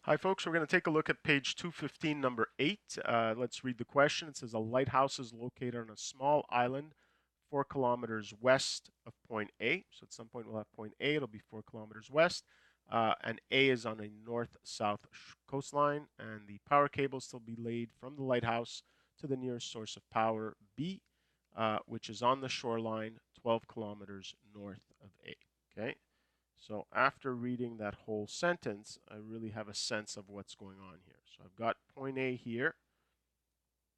Hi, folks. We're going to take a look at page 215, number 8. Let's read the question. It says a lighthouse is located on a small island 4 kilometers west of point A. So at some point we'll have point A. It'll be 4 kilometers west. And A is on a north-south coastline. And the power cables will be laid from the lighthouse to the nearest source of power, B, which is on the shoreline 12 kilometers north of A. Okay. So after reading that whole sentence, I really have a sense of what's going on here. So I've got point A here,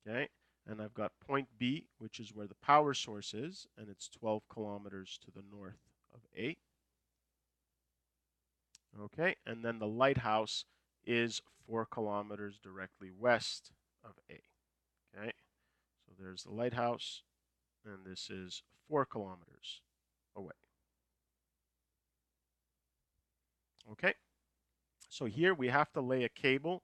okay, and I've got point B, which is where the power source is, and it's 12 kilometers to the north of A. Okay, and then the lighthouse is 4 kilometers directly west of A. Okay, so there's the lighthouse, and this is 4 kilometers away. Okay, so here we have to lay a cable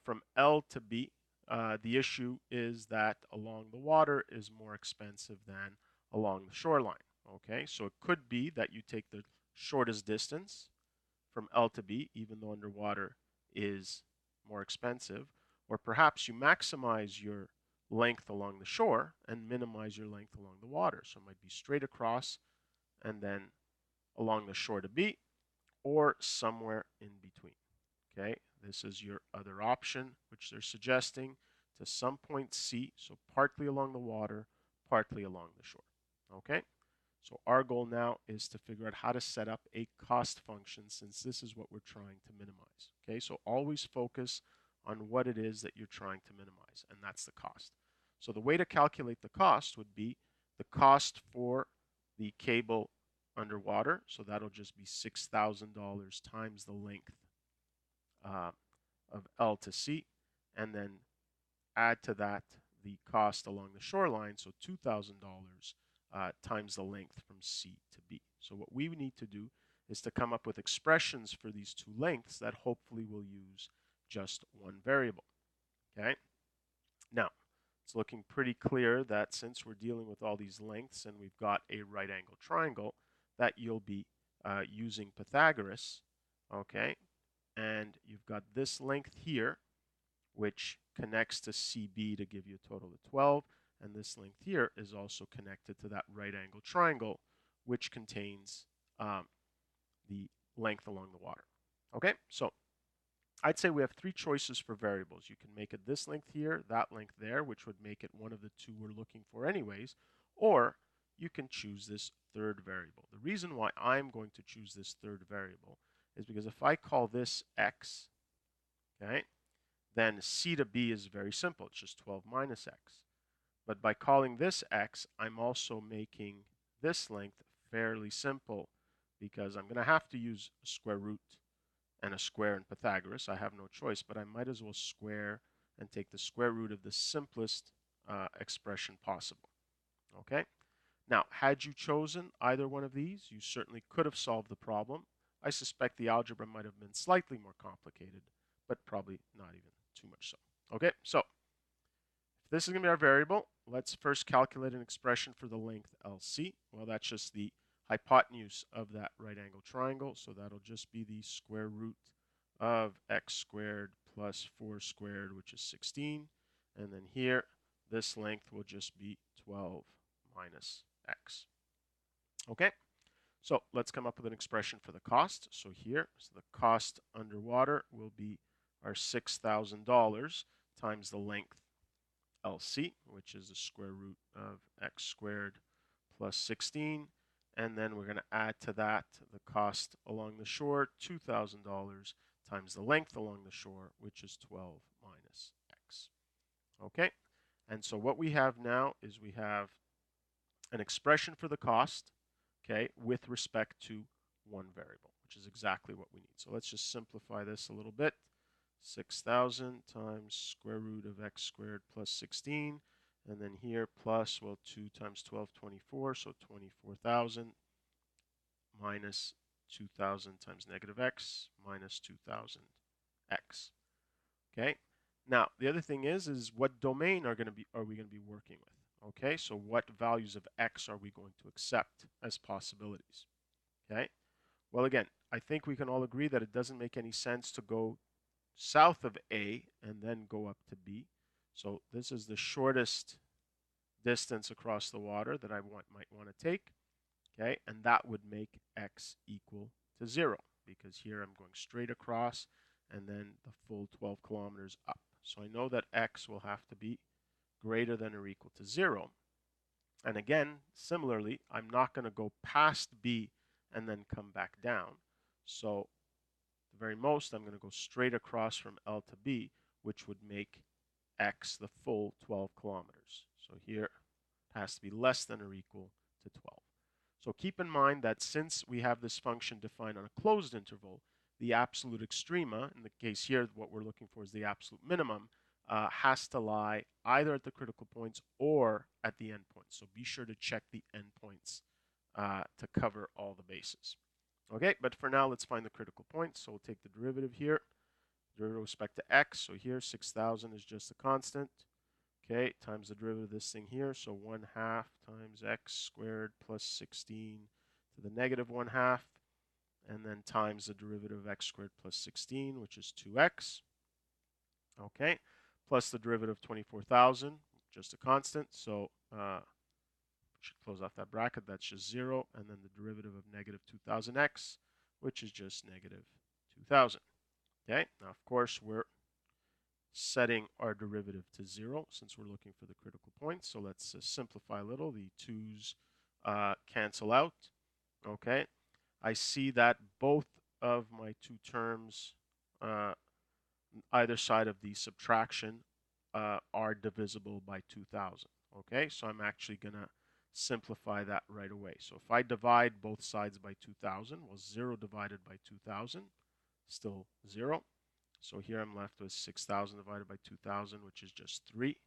from L to B. The issue is that along the water is more expensive than along the shoreline. Okay, so it could be that you take the shortest distance from L to B, even though underwater is more expensive, or perhaps you maximize your length along the shore and minimize your length along the water. So it might be straight across and then along the shore to B, or somewhere in between. Okay, this is your other option, which they're suggesting to some point C, so partly along the water, partly along the shore. Okay, so our goal now is to figure out how to set up a cost function, since this is what we're trying to minimize. Okay, so always focus on what it is that you're trying to minimize, and that's the cost. So the way to calculate the cost would be the cost for the cable underwater, so that'll just be $6,000 times the length uh, of L to C, and then add to that the cost along the shoreline, so $2,000 times the length from C to B. So what we need to do is to come up with expressions for these two lengths that hopefully will use just one variable. Okay. Now, it's looking pretty clear that since we're dealing with all these lengths and we've got a right angle triangle, that you'll be using Pythagoras, okay? And you've got this length here, which connects to CB to give you a total of 12, and this length here is also connected to that right angle triangle, which contains the length along the water. Okay, so I'd say we have three choices for variables. You can make it this length here, that length there, which would make it one of the two we're looking for anyways, or you can choose this third variable. The reason why I'm going to choose this third variable is because if I call this x, okay, then C to B is very simple. It's just 12 minus x. But by calling this x, I'm also making this length fairly simple, because I'm going to have to use a square root and a square in Pythagoras. I have no choice, but I might as well square and take the square root of the simplest expression possible. Okay? Now, had you chosen either one of these, you certainly could have solved the problem. I suspect the algebra might have been slightly more complicated, but probably not even too much so. Okay, so if this is going to be our variable, let's first calculate an expression for the length LC. Well, that's just the hypotenuse of that right angle triangle, so that'll just be the square root of x squared plus 4 squared, which is 16. And then here, this length will just be 12 minus x. Okay, so let's come up with an expression for the cost. So here, so the cost underwater will be our $6,000 times the length LC, which is the square root of x squared plus 16. And then we're going to add to that the cost along the shore, $2,000 times the length along the shore, which is 12 minus x. Okay, and so what we have now is we have an expression for the cost, okay, with respect to one variable, which is exactly what we need. So let's just simplify this a little bit. 6,000 times square root of x squared plus 16, and then here plus, well, 2 times 12, 24, so 24,000 minus 2,000 times negative x minus 2,000 x. Okay. Now the other thing is what domain are we going to be working with? Okay. So what values of x are we going to accept as possibilities? Okay. Well, again, I think we can all agree that it doesn't make any sense to go south of A and then go up to B. So this is the shortest distance across the water that I might want to take. Okay, and that would make x equal to 0 because here I'm going straight across and then the full 12 kilometers up. So I know that x will have to be greater than or equal to 0. And again, similarly, I'm not going to go past B and then come back down. So the very most, I'm going to go straight across from L to B, which would make x the full 12 kilometers. So here it has to be less than or equal to 12. So keep in mind that since we have this function defined on a closed interval, the absolute extrema, in the case here, what we're looking for is the absolute minimum, has to lie either at the critical points or at the endpoints. So be sure to check the endpoints to cover all the bases. Okay, but for now, let's find the critical points. So we'll take the derivative here, derivative with respect to x. So here, 6,000 is just a constant. Okay, times the derivative of this thing here. So 1/2 times x squared plus 16 to the negative 1/2. And then times the derivative of x squared plus 16, which is 2x. Okay, plus the derivative of 24,000, just a constant. So should close off that bracket. That's just 0. And then the derivative of negative 2,000x, which is just negative 2,000. Okay, now of course we're setting our derivative to 0 since we're looking for the critical points. So let's simplify a little. The 2's cancel out. Okay, I see that both of my two terms, either side of the subtraction, are divisible by 2,000. Okay, so I'm actually going to simplify that right away. So if I divide both sides by 2,000, well, 0 divided by 2,000, still 0. So here I'm left with 6,000 divided by 2,000, which is just 3,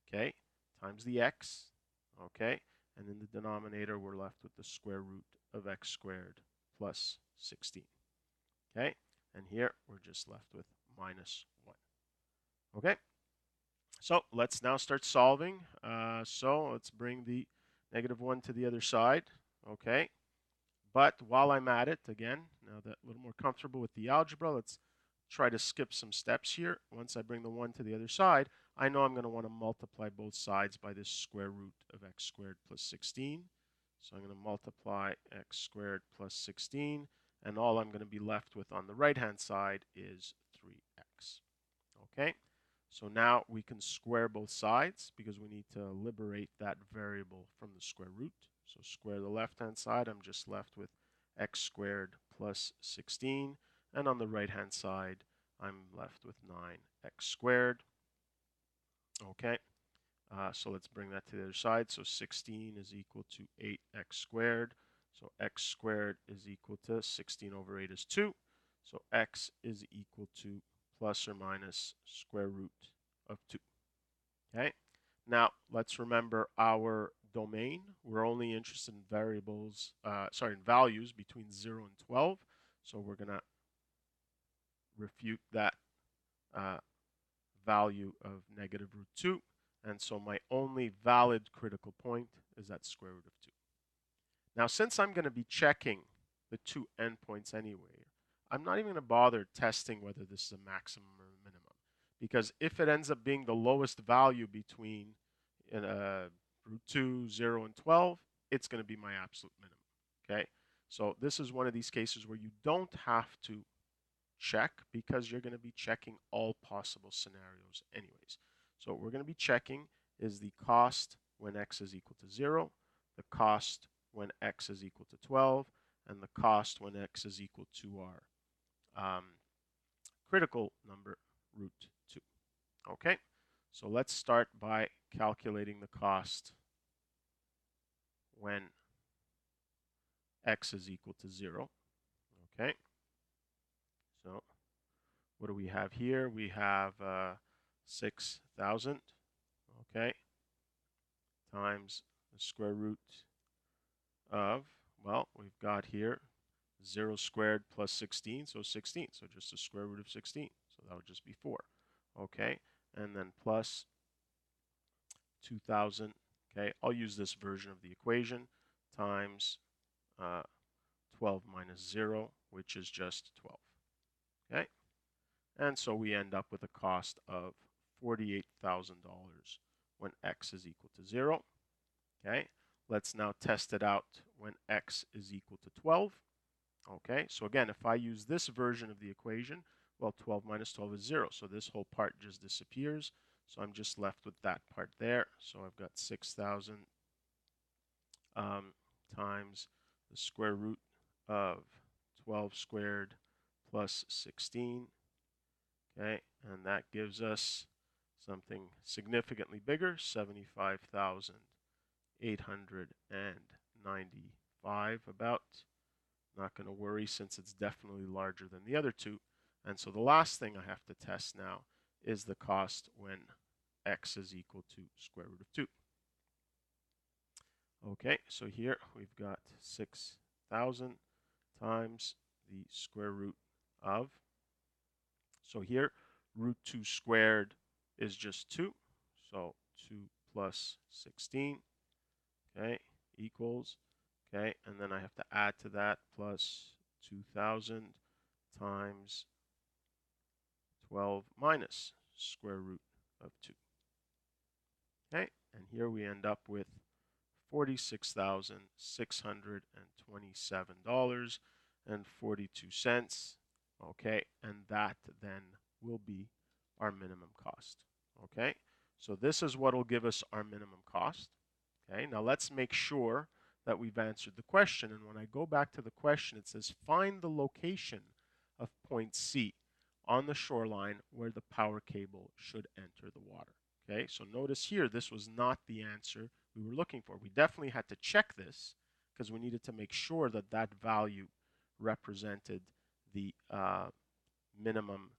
okay, times the x, okay, and in the denominator we're left with the square root of x squared plus 16, okay, and here we're just left with minus 1, okay. So let's now start solving. So let's bring the negative 1 to the other side, okay. But while I'm at it, again, now that a little more comfortable with the algebra, let's try to skip some steps here. Once I bring the 1 to the other side, I know I'm going to want to multiply both sides by this square root of x squared plus 16. So I'm going to multiply x squared plus 16, and all I'm going to be left with on the right-hand side is 3x. Okay, so now we can square both sides because we need to liberate that variable from the square root. So square the left-hand side, I'm just left with x squared plus 16. And on the right-hand side, I'm left with 9x squared. Okay, so let's bring that to the other side. So 16 is equal to 8x squared. So x squared is equal to 16 over 8 is 2. So x is equal to plus or minus square root of 2. Okay, now let's remember our domain. We're only interested in in values between 0 and 12. So we're going to refute that value of negative root 2. And so my only valid critical point is that square root of 2. Now, since I'm going to be checking the two endpoints anyway, I'm not even going to bother testing whether this is a maximum or a minimum. Because if it ends up being the lowest value between root 2, 0, and 12, it's going to be my absolute minimum. Okay, so this is one of these cases where you don't have to check because you're going to be checking all possible scenarios anyways. So what we're going to be checking is the cost when x is equal to 0, the cost when x is equal to 12, and the cost when x is equal to our critical number, root 2. Okay, so let's start by calculating the cost when x is equal to 0. Okay, so what do we have here? We have 6,000, okay, times the square root of, well, we've got here 0 squared plus 16, so 16. So just the square root of 16. So that would just be 4. Okay, and then plus 2,000. Okay, I'll use this version of the equation times 12 minus 0, which is just 12. Okay, And so we end up with a cost of $48,000 when x is equal to 0. Okay, let's now test it out when x is equal to 12. Okay, so again, if I use this version of the equation, well, 12 minus 12 is 0, so this whole part just disappears. So I'm just left with that part there. So I've got 6,000 times the square root of 12 squared plus 16. Okay, and that gives us something significantly bigger, 75,895 about. Not going to worry since it's definitely larger than the other two. And so the last thing I have to test now is the cost when x is equal to square root of 2. Okay, so here we've got 6,000 times the square root of. So here, root 2 squared is just 2. So 2 plus 16, okay, equals, okay, and then I have to add to that plus 2,000 times 12 minus square root of 2. Okay, and here we end up with $46,627.42. Okay, and that then will be our minimum cost. Okay, so this is what will give us our minimum cost. Okay, now let's make sure that we've answered the question. And when I go back to the question, it says find the location of point C on the shoreline where the power cable should enter the water. Okay, so notice here, this was not the answer we were looking for. We definitely had to check this because we needed to make sure that that value represented the minimum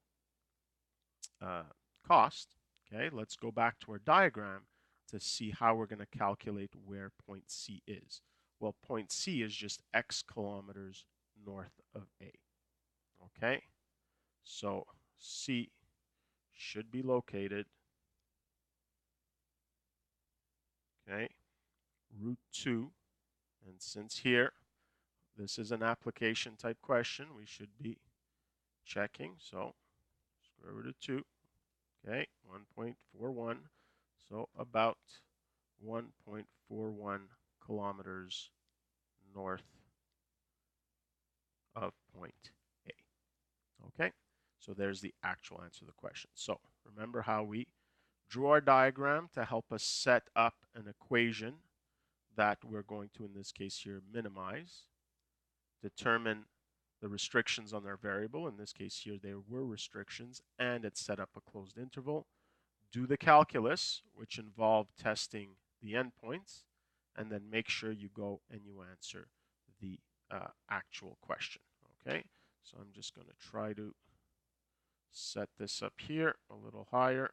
cost. Okay, let's go back to our diagram to see how we're going to calculate where point C is. Well, point C is just x kilometers north of A. Okay, so C should be located, okay, root 2, and since here this is an application type question, we should be checking. So square root of 2, okay, 1.41, so about 1.41 kilometers north of point A. Okay, so there's the actual answer to the question. So remember how we drew our diagram to help us set up an equation that we're going to, in this case here, minimize, determine the restrictions on our variable. In this case here, there were restrictions, and it set up a closed interval. Do the calculus, which involved testing the endpoints, and then make sure you go and you answer the actual question. Okay, so I'm just going to try to set this up here a little higher.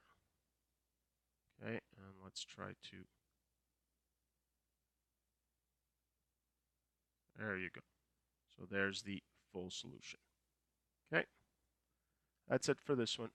Okay, and let's try to, there you go. So there's the full solution. Okay, that's it for this one.